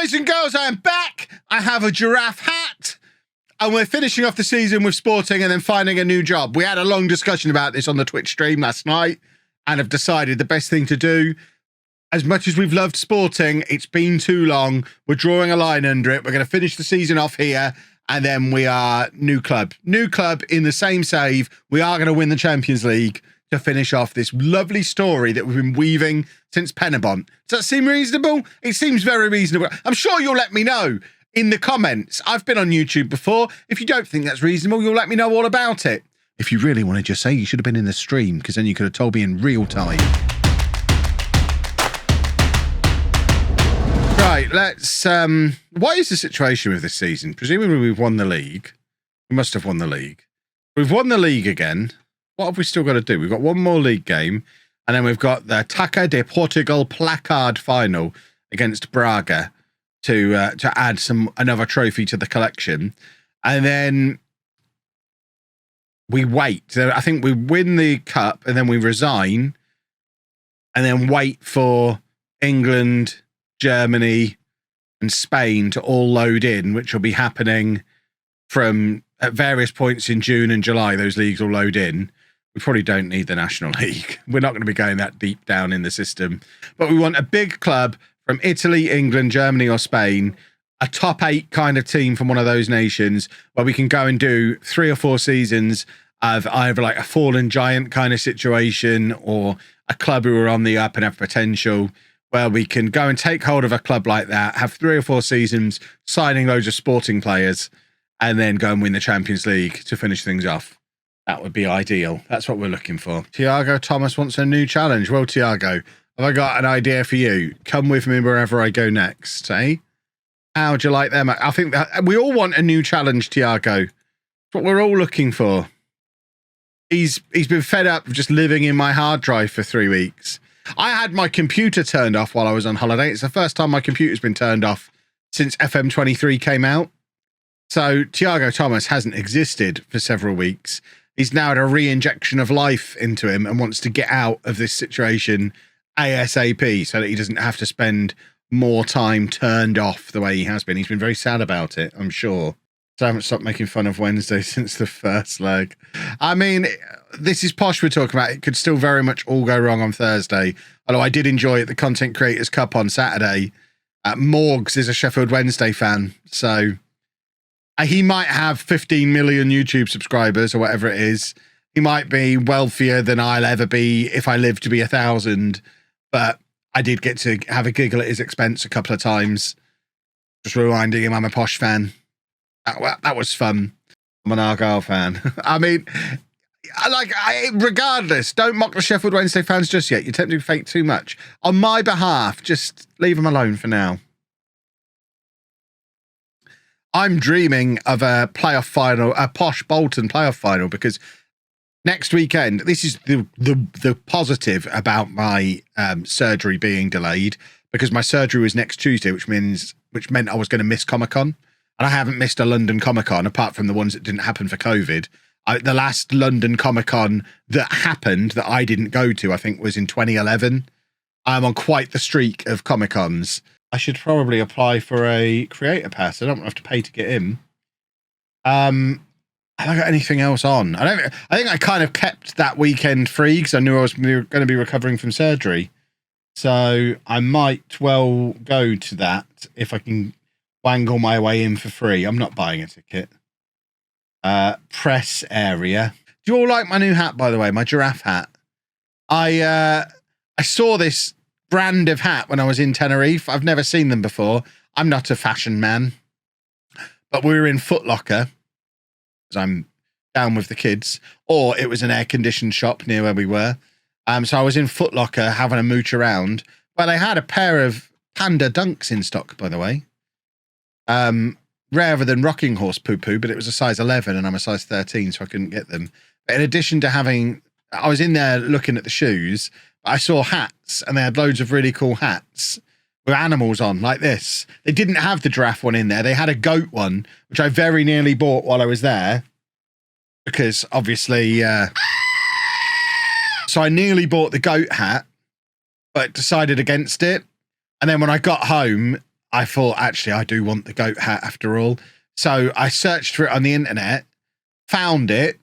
Boys and girls, I am back. I have a giraffe hat. And we're finishing off the season with Sporting and then finding a new job. We had a long discussion about this on the Twitch stream last night and have decided the best thing to do, as much as we've loved Sporting, it's been too long. We're drawing a line under it. We're going to finish the season off here, and then we are new club. New club in the same save. We are going to win the Champions League to finish off this lovely story that we've been weaving since Penabont. Does that seem reasonable? It seems very reasonable. I'm sure you'll let me know in the comments. I've been on YouTube before. If you don't think that's reasonable, you'll let me know all about it. If you really want to just say, you should have been in the stream, because then you could have told me in real time. Right, let's... what is the situation with this season? Presumably we've won the league. We must have won the league. We've won the league again. What have we still got to do? We've got one more league game, and then we've got the Taça de Portugal placard final against Braga to add another trophy to the collection. And then we wait. I think we win the cup, and then we resign, and then wait for England, Germany, and Spain to all load in, which will be happening from at various points in June and July. Those leagues will load in. We probably don't need the National League. We're not going to be going that deep down in the system. But we want a big club from Italy, England, Germany, or Spain, a top 8 kind of team from one of those nations, where we can go and do 3 or 4 seasons of either like a fallen giant kind of situation or a club who are on the up and have potential, where we can go and take hold of a club like that, have 3 or 4 seasons, signing loads of Sporting players, and then go and win the Champions League to finish things off. That would be ideal. That's what we're looking for. Tiago Thomas wants a new challenge. Well, Tiago, have I got an idea for you? Come with me wherever I go next, eh? How'd you like them? I think that we all want a new challenge, Tiago. That's what we're all looking for. He's been fed up of just living in my hard drive for 3 weeks. I had my computer turned off while I was on holiday. It's the first time my computer's been turned off since FM23 came out. So Tiago Thomas hasn't existed for several weeks. He's now had a re-injection of life into him and wants to get out of this situation ASAP so that he doesn't have to spend more time turned off the way he has been. He's been very sad about it, I'm sure. So I haven't stopped making fun of Wednesday since the first leg. I mean, this is posh we're talking about. It could still very much all go wrong on Thursday. Although I did enjoy the Content Creators Cup on Saturday. Morgs is a Sheffield Wednesday fan, so... he might have 15 million YouTube subscribers or whatever it is. He might be wealthier than I'll ever be if I live to be 1,000. But I did get to have a giggle at his expense a couple of times. Just reminding him I'm a posh fan. That was fun. I'm an Argyle fan. I mean, regardless, don't mock the Sheffield Wednesday fans just yet. You're tempting fate too much. On my behalf, just leave them alone for now. I'm dreaming of a playoff final, a posh Bolton playoff final, because next weekend, this is the positive about my surgery being delayed, because my surgery was next Tuesday, which meant I was going to miss Comic-Con, and I haven't missed a London Comic-Con apart from the ones that didn't happen for COVID. The last London Comic-Con that happened that I didn't go to, I think, was in 2011. I'm on quite the streak of Comic-Cons. I should probably apply for a creator pass. I don't have to pay to get in. Have I got anything else on? I think I kind of kept that weekend free because I knew I was going to be recovering from surgery. So I might well go to that if I can wangle my way in for free. I'm not buying a ticket. Press area. Do you all like my new hat, by the way? My giraffe hat. I saw this brand of hat when I was in Tenerife. I've never seen them before. I'm not a fashion man, but we were in Foot Locker because I'm down with the kids, or it was an air-conditioned shop near where we were. So I was in Foot Locker having a mooch around. Well, they had a pair of Panda Dunks in stock, by the way. Rarer than Rocking Horse Poo-Poo, but it was a size 11 and I'm a size 13, so I couldn't get them. But in addition to having... I was in there looking at the shoes, I saw hats, and they had loads of really cool hats with animals on, like this. They didn't have the giraffe one in there. They had a goat one, which I very nearly bought while I was there, because obviously... So I nearly bought the goat hat, but decided against it. And then when I got home, I thought, actually, I do want the goat hat after all. So I searched for it on the internet, found it,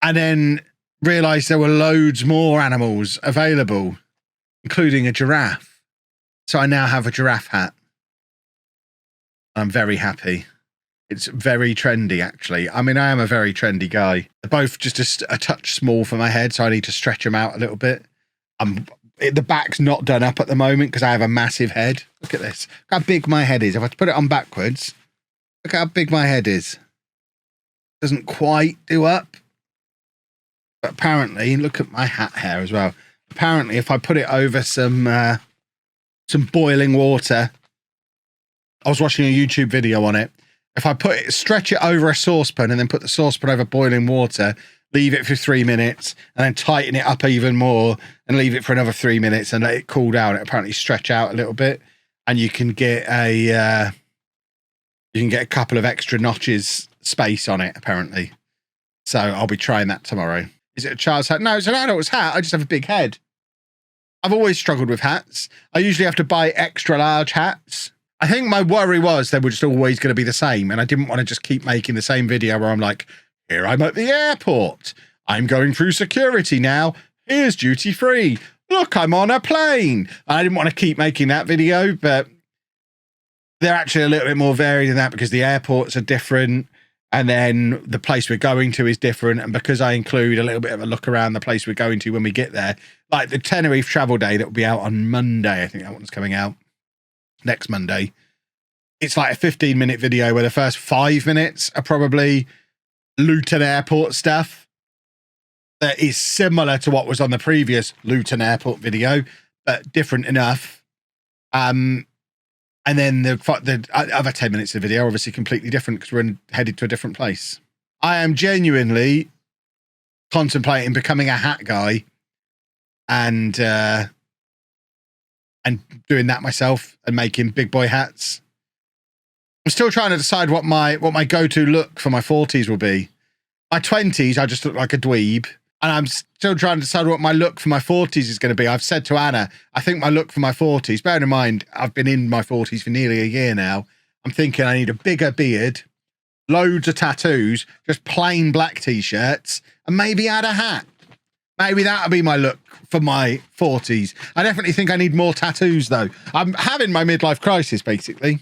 and then realized there were loads more animals available, including a giraffe. So I now have a giraffe hat. I'm very happy. It's very trendy, actually. I mean, I am a very trendy guy. They're both just a touch small for my head, so I need to stretch them out a little bit. The back's not done up at the moment because I have a massive head. Look at this. Look how big my head is. If I put it on backwards, look how big my head is. Doesn't quite do up. But apparently, look at my hat hair as well. Apparently, if I put it over some boiling water, I was watching a YouTube video on it. If I stretch it over a saucepan and then put the saucepan over boiling water, leave it for 3 minutes, and then tighten it up even more and leave it for another 3 minutes and let it cool down, it apparently stretch out a little bit, and you can get a couple of extra notches space on it, apparently. So I'll be trying that tomorrow. Is it a child's hat? No, it's an adult's hat. I just have a big head. I've always struggled with hats. I usually have to buy extra large hats. I think my worry was they were just always going to be the same, and I didn't want to just keep making the same video where I'm like, here I'm at the airport. I'm going through security now. Here's duty free. Look, I'm on a plane. I didn't want to keep making that video, but they're actually a little bit more varied than that because the airports are different. And then the place we're going to is different. And because I include a little bit of a look around the place we're going to when we get there, like the Tenerife travel day that will be out on Monday, I think that one's coming out next Monday. It's like a 15-minute video where the first 5 minutes are probably Luton Airport stuff that is similar to what was on the previous Luton Airport video, but different enough. And then the other 10 minutes of the video are obviously completely different because we're headed to a different place. I am genuinely contemplating becoming a hat guy and doing that myself and making big boy hats. I'm still trying to decide what my go-to look for my 40s will be. My 20s, I just look like a dweeb. And I'm still trying to decide what my look for my 40s is going to be. I've said to Anna, I think my look for my 40s, bearing in mind, I've been in my 40s for nearly a year now. I'm thinking I need a bigger beard, loads of tattoos, just plain black t-shirts, and maybe add a hat. Maybe that'll be my look for my 40s. I definitely think I need more tattoos, though. I'm having my midlife crisis, basically.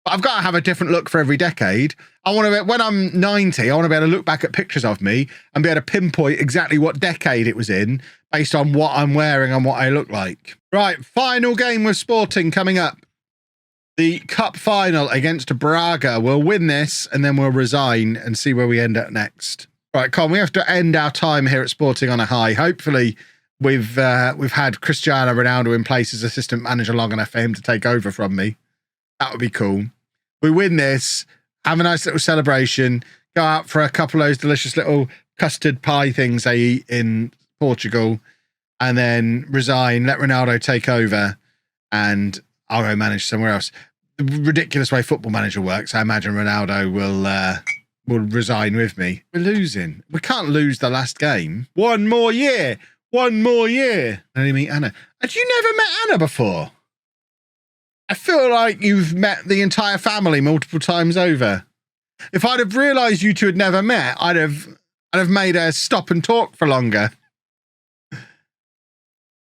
But I've got to have a different look for every decade. I want to, when I'm 90, I want to be able to look back at pictures of me and be able to pinpoint exactly what decade it was in based on what I'm wearing and what I look like. Right, final game with Sporting coming up. The cup final against Braga. We'll win this and then we'll resign and see where we end up next. Right, Con, we have to end our time here at Sporting on a high. Hopefully, we've had Cristiano Ronaldo in place as assistant manager long enough for him to take over from me. That would be cool. We win this, have a nice little celebration, go out for a couple of those delicious little custard pie things they eat in Portugal, and then resign, let Ronaldo take over, and I'll go manage somewhere else. The ridiculous way Football Manager works, I imagine Ronaldo will resign with me. We're losing. We can't lose the last game. One more year. One more year. I only meet Anna. Had you never met Anna before? I feel like you've met the entire family multiple times over. If I'd have realised you two had never met, I'd have made her stop and talk for longer. But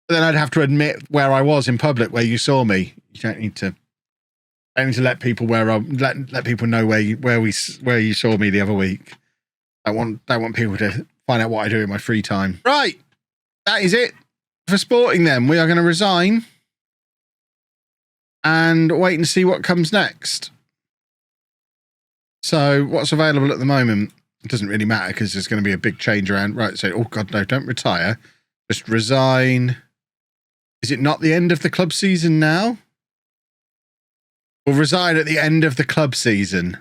then I'd have to admit where I was in public, where you saw me. You don't need to. I need to let people let people know where you saw me the other week. I don't want people to find out what I do in my free time. Right, that is it for Sporting. Then we are going to resign and wait and see what comes next. So what's available at the moment? It doesn't really matter because there's going to be a big change around. Right, so, oh God, no, don't retire. Just resign. Is it not the end of the club season now? We'll resign at the end of the club season.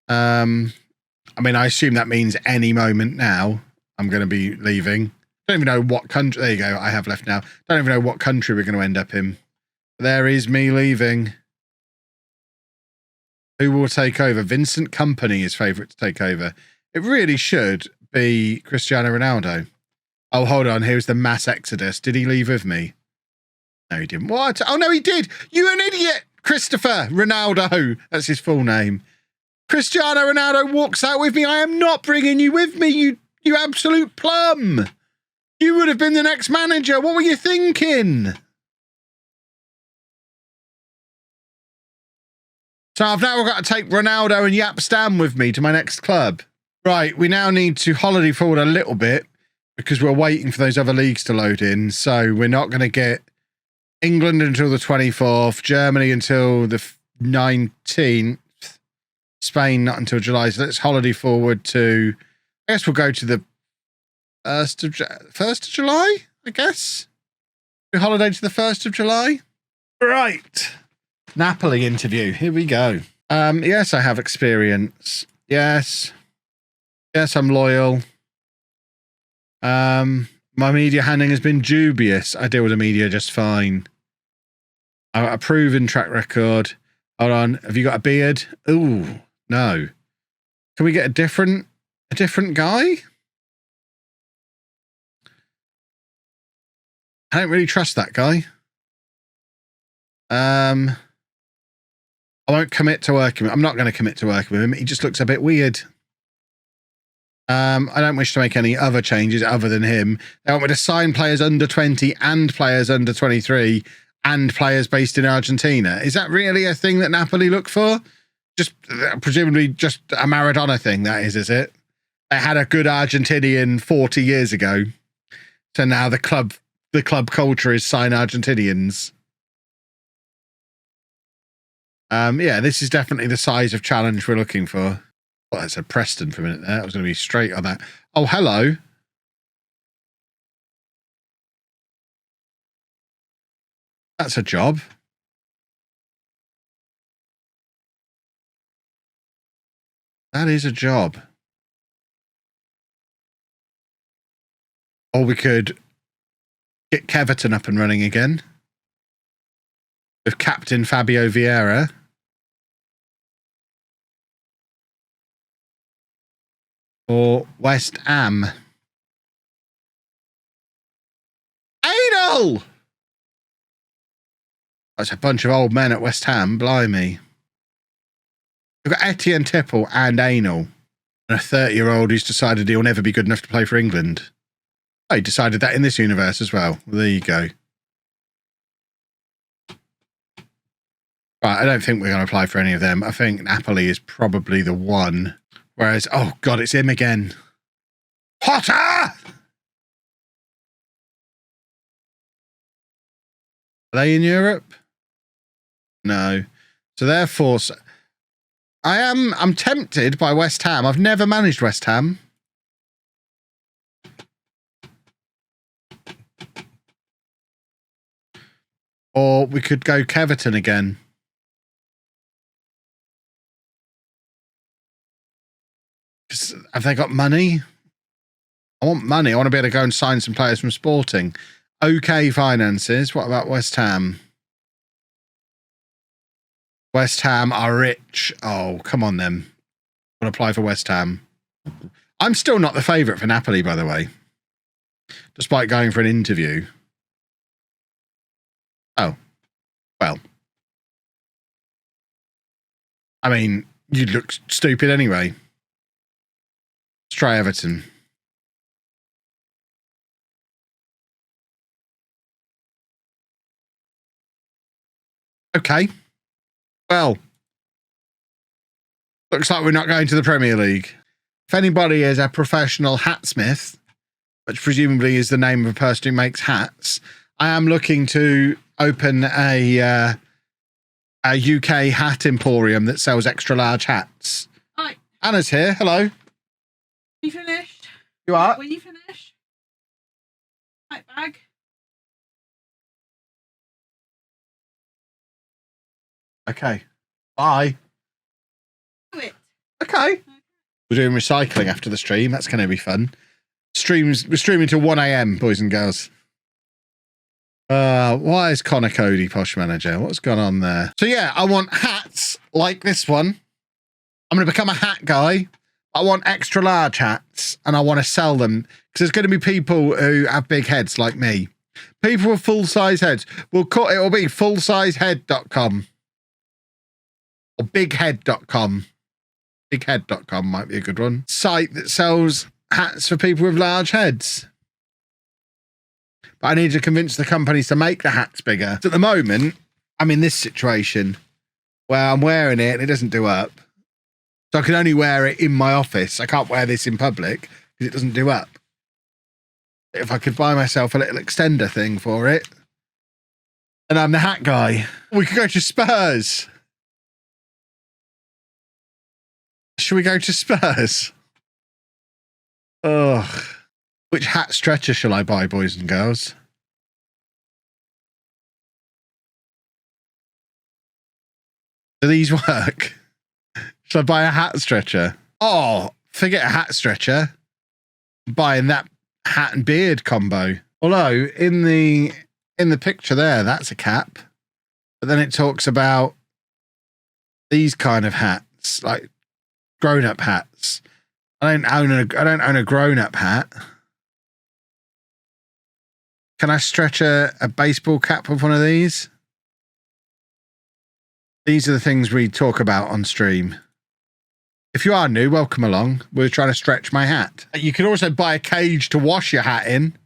I mean, I assume that means any moment now I'm going to be leaving. Don't even know what country. There you go. I have left now. Don't even know what country we're going to end up in. There is me leaving. Who will take over? Vincent Kompany is favourite to take over. It really should be Cristiano Ronaldo. Oh, hold on. Here's the mass exodus. Did he leave with me? No, he didn't. What? Oh, no, he did. You an idiot. Christopher Ronaldo. That's his full name. Cristiano Ronaldo walks out with me. I am not bringing you with me, you absolute plum. You would have been the next manager. What were you thinking? So I've now got to take Ronaldo and Yap Stam with me to my next club. Right, we now need to holiday forward a little bit because we're waiting for those other leagues to load in. So we're not going to get England until the 24th, Germany until the 19th, Spain not until July. So let's holiday forward to, I guess we'll go to the 1st of July, I guess. We holiday to the 1st of July. Right. Napoli interview. Here we go. Yes, I have experience. Yes. Yes, I'm loyal. My media handling has been dubious. I deal with the media just fine. I've got a proven track record. Hold on. Have you got a beard? Ooh, no. Can we get a different guy? I don't really trust that guy. I won't commit to working with him. I'm not going to commit to working with him. He just looks a bit weird. I don't wish to make any other changes other than him. They want me to sign players under 20 and players under 23 and players based in Argentina. Is that really a thing that Napoli look for? Just presumably just a Maradona thing, that is it? They had a good Argentinian 40 years ago. So now the club culture is sign Argentinians. Yeah, this is definitely the size of challenge we're looking for. Oh, I said Preston for a minute there. I was going to be straight on that. Oh, hello. That's a job. That is a job. Or we could get Keverton up and running again with Captain Fabio Vieira. Or West Ham. Anal! That's a bunch of old men at West Ham, blimey. We've got Etienne Tipple and Anal. And a 30-year-old who's decided he'll never be good enough to play for England. Oh, he decided that in this universe as well. There you go. Right, I don't think we're going to apply for any of them. I think Napoli is probably the one. Whereas, oh God, it's him again. Potter! Are they in Europe? No. So therefore, I'm tempted by West Ham. I've never managed West Ham. Or we could go Keverton again. Have they got money? I want money. I want to be able to go and sign some players from Sporting. Okay, finances. What about West Ham? West Ham are rich. Oh, come on then. I want to apply for West Ham. I'm still not the favourite for Napoli, by the way. Despite going for an interview. Oh. Well. I mean, you'd look stupid anyway. Let's try Everton. Okay. Well, looks like we're not going to the Premier League. If anybody is a professional hatsmith, which presumably is the name of a person who makes hats, I am looking to open a UK hat emporium that sells extra large hats. Hi. Anna's here. Hello. You finished? You are? Will you finish? Right, bag. Okay. Bye. Do it. Okay. We're doing recycling after the stream. That's going to be fun. We're streaming till 1 a.m, boys and girls. Why is Connor Cody Posh Manager? What's gone on there? So yeah, I want hats like this one. I'm going to become a hat guy. I want extra large hats and I want to sell them Because there's going to be people who have big heads like me. People with full-size heads. It'll be fullsizehead.com or bighead.com. Bighead.com might be a good one. Site that sells hats for people with large heads. But I need to convince the companies to make the hats bigger. So at the moment, I'm in this situation where I'm wearing it and it doesn't do up. So I can only wear it in my office. I can't wear this in public because it doesn't do up. If I could buy myself a little extender thing for it, and I'm the hat guy, we could go to Spurs. Should we go to Spurs? Ugh. Which hat stretcher shall I buy, boys and girls? Do these work? Shall I buy a hat stretcher? Oh, forget a hat stretcher. I'm buying that hat and beard combo. Although in the picture there, that's a cap. But then it talks about these kind of hats, like grown-up hats. I don't own a grown-up hat. Can I stretch a baseball cap with one of these? These are the things we talk about on stream. If you are new, welcome along. We're trying to stretch my hat. You can also buy a cage to wash your hat in.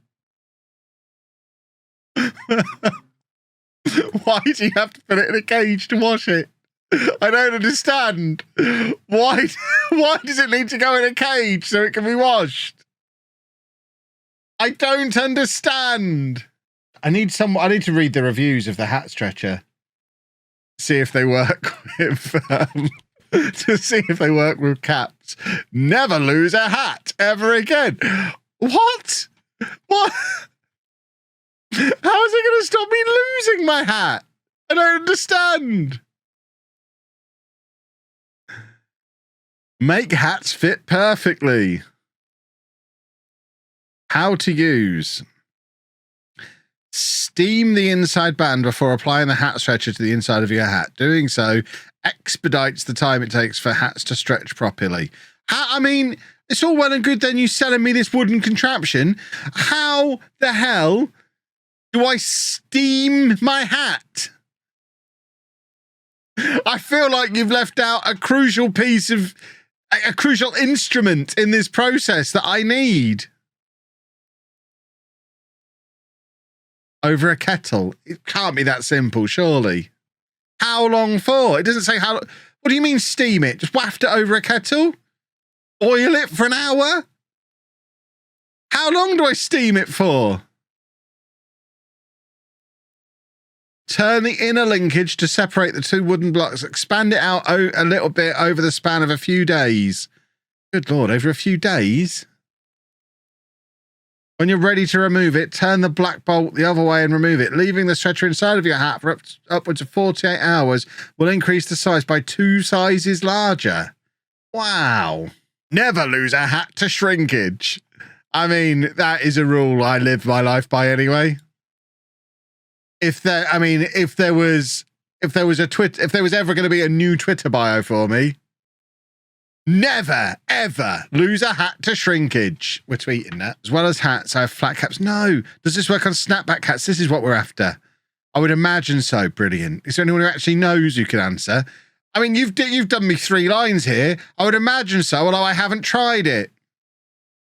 Why do you have to put it in a cage to wash it? I don't understand. Why does it need to go in a cage so it can be washed? I don't understand. I need to read the reviews of the hat stretcher. See if they work with to see if they work with caps. Never lose a hat ever again. What? What? How is it going to stop me losing my hat? I don't understand. Make hats fit perfectly. How to use. Steam the inside band before applying the hat stretcher to the inside of your hat. Doing so expedites the time it takes for hats to stretch properly. I mean, it's all well and good then you selling me this wooden contraption. How the hell do I steam my hat? I feel like you've left out a crucial piece of a crucial instrument in this process that I need. Over a kettle. It can't be that simple, surely. How long for? It doesn't say how. What do you mean steam it? Just waft it over a kettle? Oil it for an hour? How long do I steam it for? Turn the inner linkage to separate the two wooden blocks. Expand it out a little bit over the span of a few days. Good Lord, over a few days? When you're ready to remove it, turn the black bolt the other way and remove it. Leaving the stretcher inside of your hat for upwards of 48 hours will increase the size by 2 sizes larger. Wow. Never lose a hat to shrinkage. I mean, that is a rule I live my life by anyway. If there was ever going to be a new Twitter bio for me, never, ever lose a hat to shrinkage. We're tweeting that. As well as hats, I have flat caps. No. Does this work on snapback hats? This is what we're after. I would imagine so. Brilliant. Is there anyone who actually knows who can answer? I mean, you've done me 3 lines here. I would imagine so, although I haven't tried it.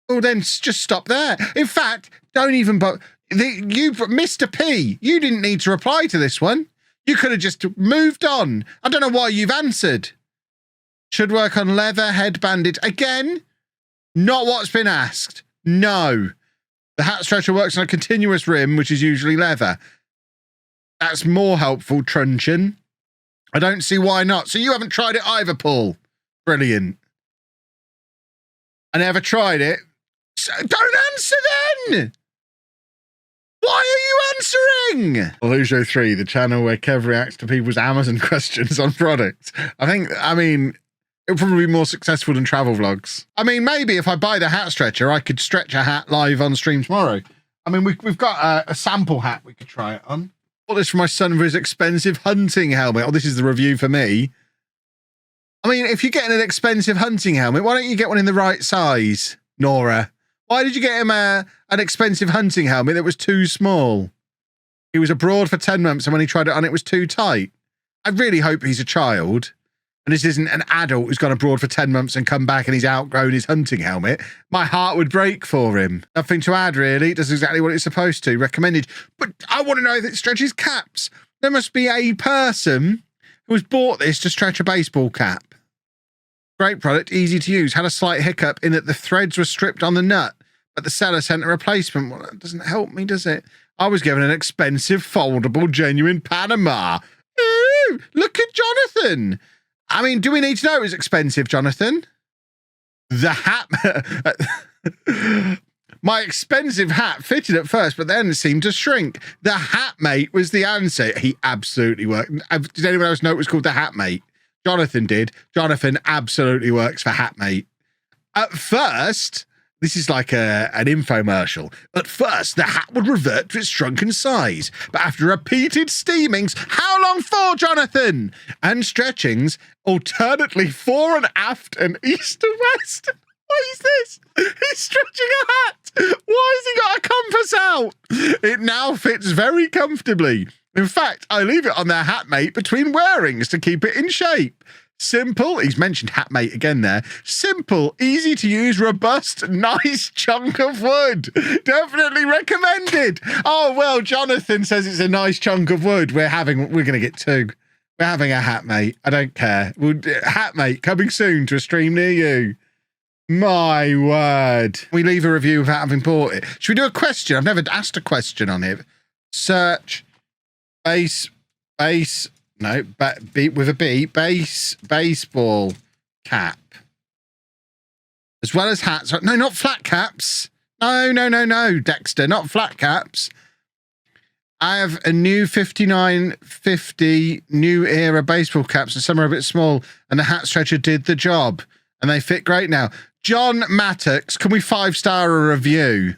Well, then just stop there. In fact, don't even... Mr. P, you didn't need to reply to this one. You could have just moved on. I don't know why you've answered. Should work on leather headbanded. Again, not what's been asked. No. The hat stretcher works on a continuous rim, which is usually leather. That's more helpful, truncheon. I don't see why not. So you haven't tried it either, Paul. Brilliant. I never tried it. So don't answer then! Why are you answering? LOLLUJO 3, the channel where Kev reacts to people's Amazon questions on products. I mean, it'll probably be more successful than travel vlogs. I mean, maybe if I buy the hat stretcher, I could stretch a hat live on stream tomorrow. I mean, we've got a sample hat we could try it on. Bought this for my son for his expensive hunting helmet. Oh, this is the review for me. I mean, if you're getting an expensive hunting helmet, why don't you get one in the right size, Nora? Why did you get him an expensive hunting helmet that was too small? He was abroad for 10 months and when he tried it on, it was too tight. I really hope he's a child and this isn't an adult who's gone abroad for 10 months and come back and he's outgrown his hunting helmet. My heart would break for him. Nothing to add, really. It does exactly what it's supposed to. Recommended. But I want to know if it stretches caps. There must be a person who has bought this to stretch a baseball cap. Great product, easy to use. Had a slight hiccup in that the threads were stripped on the nut, but the seller sent a replacement. Well, that doesn't help me, does it? I was given an expensive, foldable, genuine Panama. Ooh, look at Jonathan. I mean, do we need to know it was expensive, Jonathan? The hat... My expensive hat fitted at first, but then seemed to shrink. The Hat Mate was the answer. He absolutely worked. Did anyone else know it was called the Hat Mate? Jonathan did. Jonathan absolutely works for Hat Mate. At first... This is like an infomercial. At first, the hat would revert to its shrunken size, but after repeated steamings, how long for, Jonathan? And stretchings, alternately fore and aft and east to west. What is this? He's stretching a hat. Why has he got a compass out? It now fits very comfortably. In fact, I leave it on their Hat Mate between wearings to keep it in shape. Simple, he's mentioned Hat Mate again there. Simple, easy to use, robust, nice chunk of wood. Definitely recommended. Oh, well, Jonathan says it's a nice chunk of wood. We're going to get two. We're having a Hat Mate. I don't care. Hat Mate coming soon to a stream near you. My word. We leave a review without having bought it. Should we do a question? I've never asked a question on it. Search, no, with a B, baseball cap. As well as hats. No, not flat caps. No, Dexter, not flat caps. I have a new 5950 new era baseball caps and some are a bit small and the hat stretcher did the job and they fit great now. John Mattox, can we 5-star a review?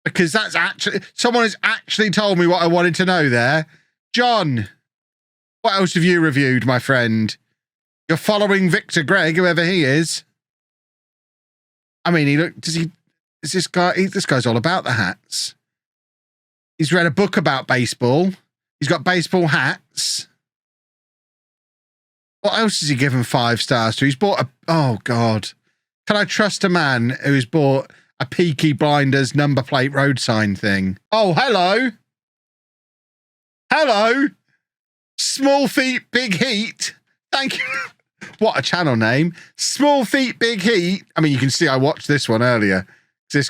Because that's actually, someone has actually told me what I wanted to know there. John, what else have you reviewed, my friend? You're following Victor Gregg, whoever he is. I mean, this guy's all about the hats. He's read a book about baseball. He's got baseball hats. What else has he given 5 stars to? He's bought oh God. Can I trust a man who's bought a Peaky Blinders number plate road sign thing? Oh, hello. Hello. Small Feet, Big Heat. Thank you. What a channel name. Small Feet, Big Heat. I mean, you can see I watched this one earlier. This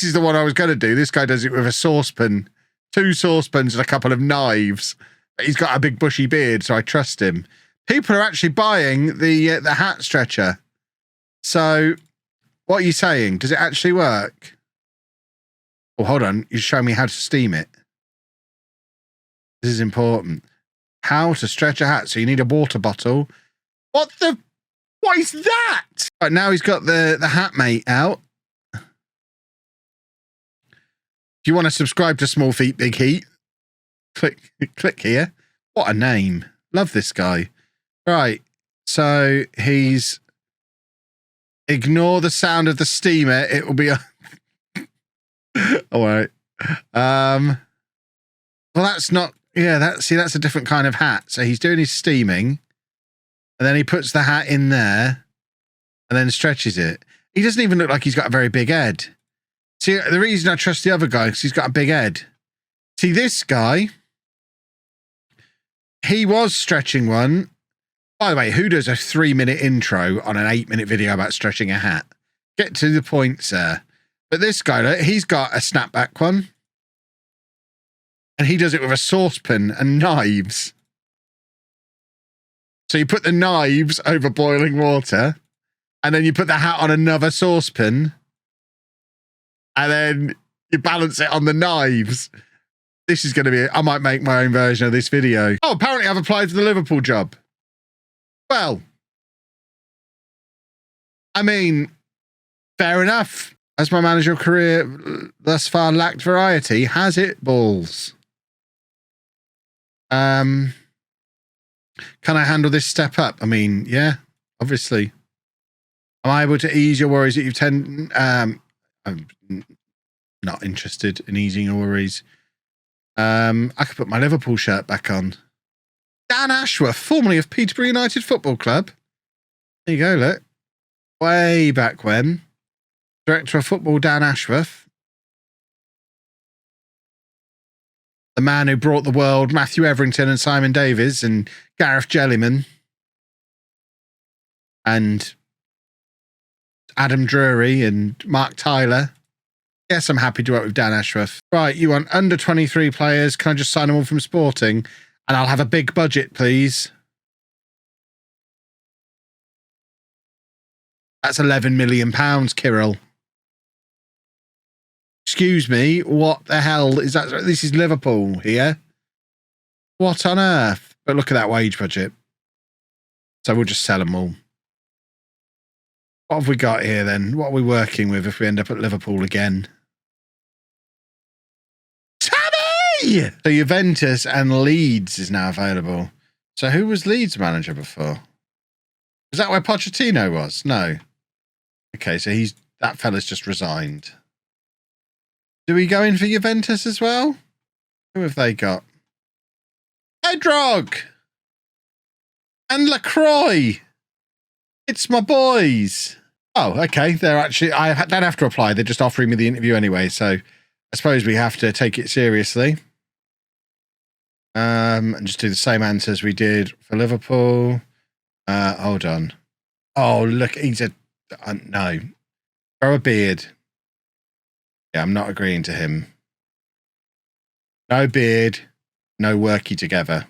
is the one I was going to do. This guy does it with a saucepan, 2 saucepans and a couple of knives. He's got a big bushy beard, so I trust him. People are actually buying the hat stretcher. So what are you saying? Does it actually work? Oh, hold on. You show me how to steam it. This is important. How to stretch a hat. So you need a water bottle. What is that? Right, now he's got the Hat Mate out. If you want to subscribe to Small Feet, Big Heat, click here. What a name. Love this guy. Right. So he's... Ignore the sound of the steamer. It will be... All right. Well, that's not... Yeah, that's a different kind of hat. So he's doing his steaming, and then he puts the hat in there, and then stretches it. He doesn't even look like he's got a very big head. See, the reason I trust the other guy is he's got a big head. See, this guy, he was stretching one. By the way, who does a 3-minute intro on an 8-minute video about stretching a hat? Get to the point, sir. But this guy, he's got a snapback one. And he does it with a saucepan and knives. So you put the knives over boiling water, and then you put the hat on another saucepan, and then you balance it on the knives. This is going to be... I might make my own version of this video. Oh, apparently I've applied for the Liverpool job. Well, I mean, fair enough. Has my managerial career thus far lacked variety? Has it, balls? Can I handle this step up? I mean, yeah, obviously. Am I able to ease your worries that you've I'm not interested in easing your worries. I could put my Liverpool shirt back on. Dan Ashworth, formerly of Peterborough United Football Club. There you go, look. Way back when. Director of Football, Dan Ashworth. The man who brought the world Matthew Everington and Simon Davies and Gareth Jellyman. And Adam Drury and Mark Tyler. Yes, I'm happy to work with Dan Ashworth. Right, you want under 23 players. Can I just sign them all from Sporting? And I'll have a big budget, please. That's £11 million, Kirill. Excuse me, what the hell is that? This is Liverpool here. What on earth? But look at that wage budget. So we'll just sell them all. What have we got here then? What are we working with if we end up at Liverpool again? Tammy! So Juventus and Leeds is now available. So who was Leeds manager before? Is that where Pochettino was? No. Okay, so that fella's just resigned. Do we go in for Juventus as well? Who have they got? Edrog! And LaCroix! It's my boys! Oh, okay. They're actually... I don't have to apply. They're just offering me the interview anyway, so I suppose we have to take it seriously. And just do the same answers we did for Liverpool. Hold on. Oh, look, he's a... no. Grow a beard. Yeah, I'm not agreeing to him. No beard, no worky together.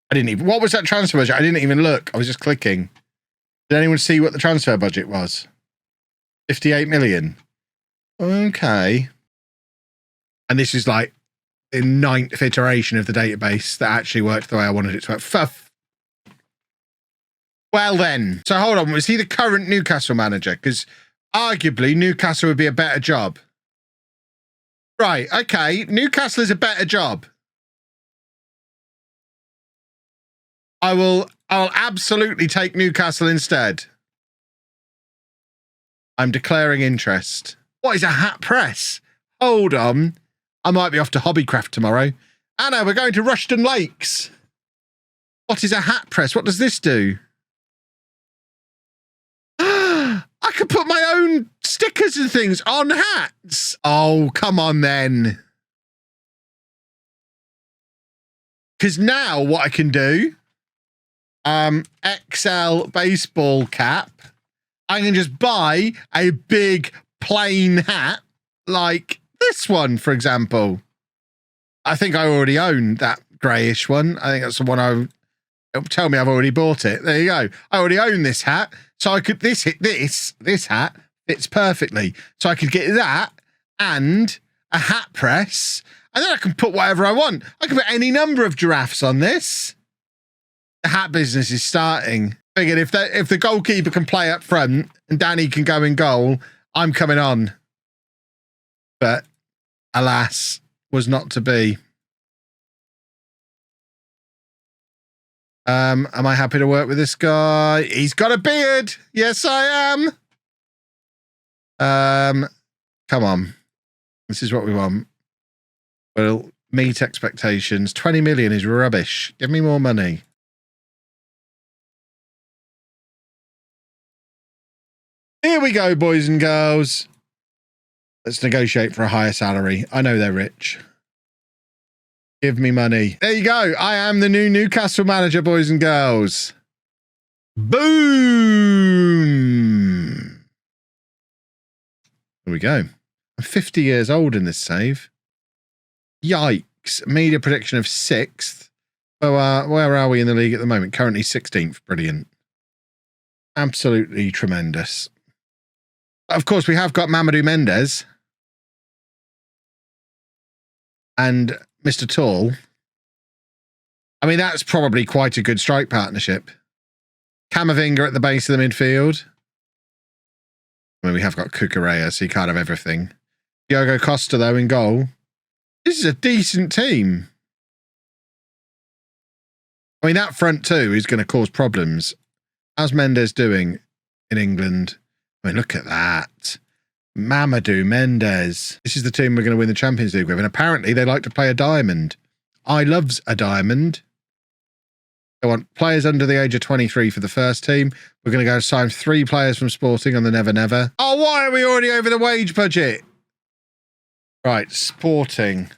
I didn't even... What was that transfer budget? I didn't even look. I was just clicking. Did anyone see what the transfer budget was? 58 million. Okay. And this is like the 9th iteration of the database that actually worked the way I wanted it to work. Fuff. Well then. So hold on. Was he the current Newcastle manager? Because arguably Newcastle would be a better job. Right, okay. Newcastle is a better job. I'll absolutely take Newcastle instead. I'm declaring interest. What is a hat press? Hold on. I might be off to Hobbycraft tomorrow. Anna, we're going to Rushton Lakes. What is a hat press? What does this do? I could put my own stickers and things on hats. Oh, come on then. Because now what I can do, XL baseball cap, I can just buy a big plain hat like this one, for example. I think I already own that greyish one. I think that's the one it'll tell me I've already bought it. There you go. I already own this hat. So I could, this hat fits perfectly. So I could get that and a hat press, and then I can put whatever I want. I can put any number of giraffes on this. The hat business is starting. Figured if the goalkeeper can play up front and Danny can go in goal, I'm coming on. But alas, was not to be. Am I happy to work with this guy? He's got a beard. Yes, I am. Come on. This is what we want. We'll meet expectations. 20 million is rubbish. Give me more money. Here we go, boys and girls. Let's negotiate for a higher salary. I know they're rich. Give me money. There you go. I am the new Newcastle manager, boys and girls. Boom. There we go. I'm 50 years old in this save. Yikes. Media prediction of 6th. Well, where are we in the league at the moment? Currently 16th. Brilliant. Absolutely tremendous. Of course, we have got Mamadou Mendes. And Mr. Tall. I mean, that's probably quite a good strike partnership. Camavinga at the base of the midfield. I mean, we have got Cucurella, so you can't have everything. Diogo Costa, though, in goal. This is a decent team. I mean, that front two is going to cause problems. How's Mendes doing in England? I mean, look at that. Mamadou Mendes. This is the team we're going to win the Champions League with. And apparently they like to play a diamond. I loves a diamond. They want players under the age of 23 for the first team. We're going to go sign 3 players from Sporting on the Never Never. Oh, why are we already over the wage budget? Right, Sporting.